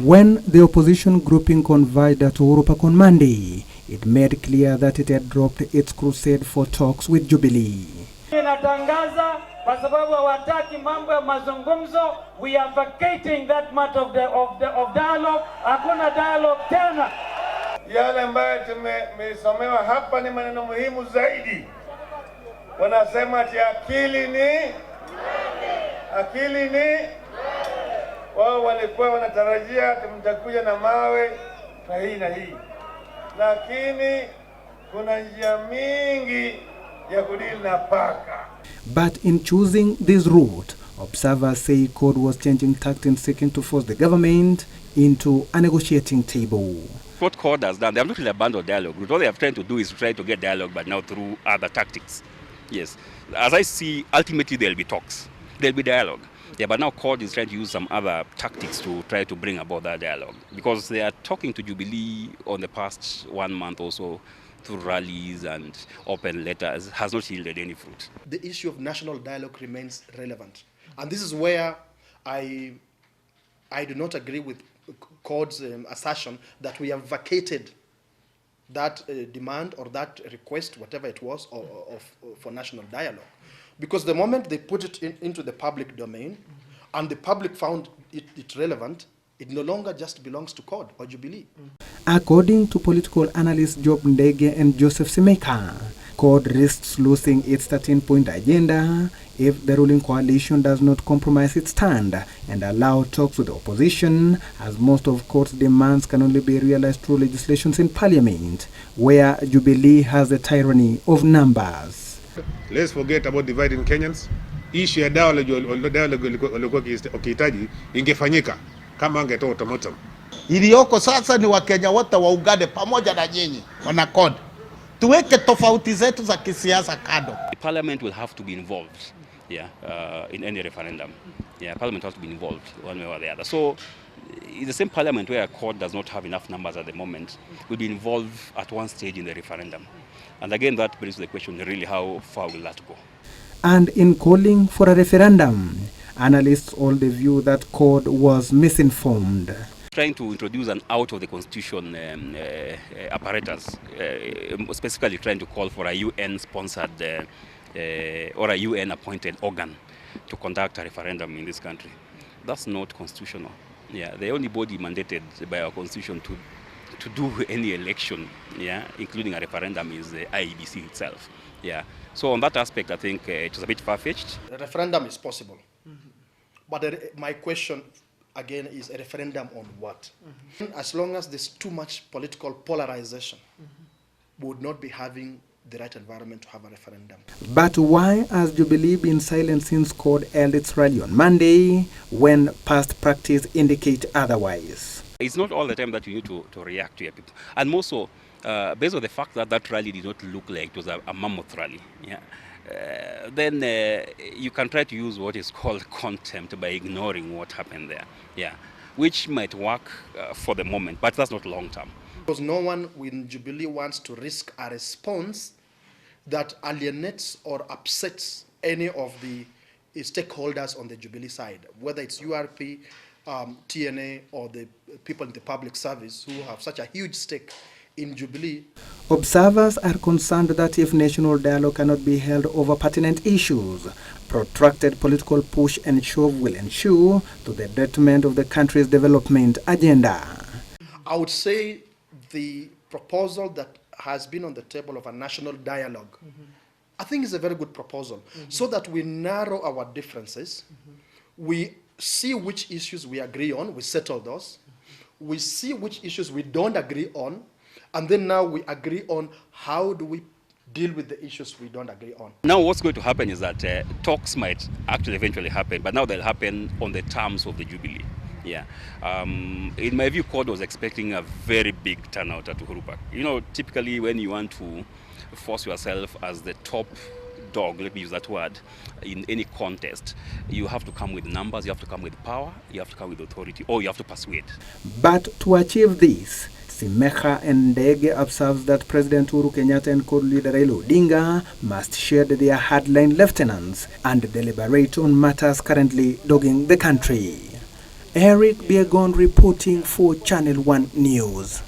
When the opposition grouping converged at Uhuru Park on Monday, it made clear that it had dropped its crusade for talks with Jubilee. Inatangaza kwa sababu hawataki mambo ya mazungumzo, we are vacating that matter of dialogue. Hakuna dialogue tena. Yale ambayo tumesomewa hapa ni maneno muhimu zaidi. Wanasema ati akili ni wao walikuwa wanatarajia mtakuja na mawe na hii, lakini kuna njia mingi ya kudili na paka. But in choosing this route, observers say CORD was changing tact in seeking to force the government into a negotiating table. What CORD has done, they have not really abandoned dialogue. What they have tried to do is try to get dialogue, but now through other tactics. Yes, as I see, ultimately there will be talks, there will be dialogue. Yeah, but now CORD is trying to use some other tactics to try to bring about that dialogue, because they are talking to Jubilee on the past 1 month or so through rallies and open letters, has not yielded any fruit. The issue of national dialogue remains relevant. And this is where I do not agree with CORD's assertion that we have vacated that demand or that request, whatever it was, for national dialogue. Because the moment they put it into the public domain, and the public found it relevant, it no longer just belongs to CORD or Jubilee. According to political analysts Job Ndege and Joseph Simekha, CORD risks losing its 13-point agenda if the ruling coalition does not compromise its stand and allow talks with the opposition, as most of CORD's demands can only be realized through legislations in parliament, where Jubilee has the tyranny of numbers. Let's forget about dividing Kenyans. Issue ya dialogue walikuwa wakihitaji ingefanyika kama angetoa ultimatum. Iliyoko sasa ni Wakenya wote waungane pamoja na nyinyi wana CORD. Tuweke tofauti zetu za kisiasa kando. The parliament will have to be involved, in any referendum. Yeah, parliament has to be involved one way or the other. So in the same parliament where CORD does not have enough numbers at the moment, will be involved at one stage in the referendum. And again, that brings the question, really, how far will that go? And in calling for a referendum, analysts hold the view that CORD was misinformed. Trying to introduce an out of the constitution apparatus, specifically trying to call for a UN-sponsored or a UN-appointed organ to conduct a referendum in this country. That's not constitutional. Yeah, the only body mandated by our constitution to do any election, including a referendum, is the IEBC itself. Yeah. So on that aspect, I think it was a bit far-fetched. A referendum is possible. But my question again is, a referendum on what? As long as there's too much political polarization, we would not be having the right environment to have a referendum. But why has Jubilee been silent since CORD held its rally on Monday, when past practice indicate otherwise? It's not all the time that you need to react to your people. And more so, based on the fact that that rally did not look like it was a mammoth rally, then you can try to use what is called contempt by ignoring what happened there, which might work for the moment, but that's not long term. Because no one in Jubilee wants to risk a response that alienates or upsets any of the stakeholders on the Jubilee side, whether it's URP, TNA, or the people in the public service who have such a huge stake in Jubilee. Observers are concerned that if national dialogue cannot be held over pertinent issues, protracted political push and shove will ensue to the detriment of the country's development agenda. I would say the proposal that has been on the table of a national dialogue, I think is a very good proposal, so that we narrow our differences, we see which issues we agree on, we settle those, we see which issues we don't agree on, and then now we agree on how do we deal with the issues we don't agree on. Now what's going to happen is that talks might actually eventually happen, but now they'll happen on the terms of the Jubilee. Yeah. In my view, CORD was expecting a very big turnout at Uhuru Park. You know, typically when you want to force yourself as the top dog, let me use that word, in any contest, you have to come with numbers, you have to come with power, you have to come with authority, or you have to persuade. But to achieve this, Simekha and Ndege observes that President Uhuru Kenyatta and CORD leader Raila Odinga must shed their hardline lieutenants and deliberate on matters currently dogging the country. Eric Biegon reporting for Channel 1 News.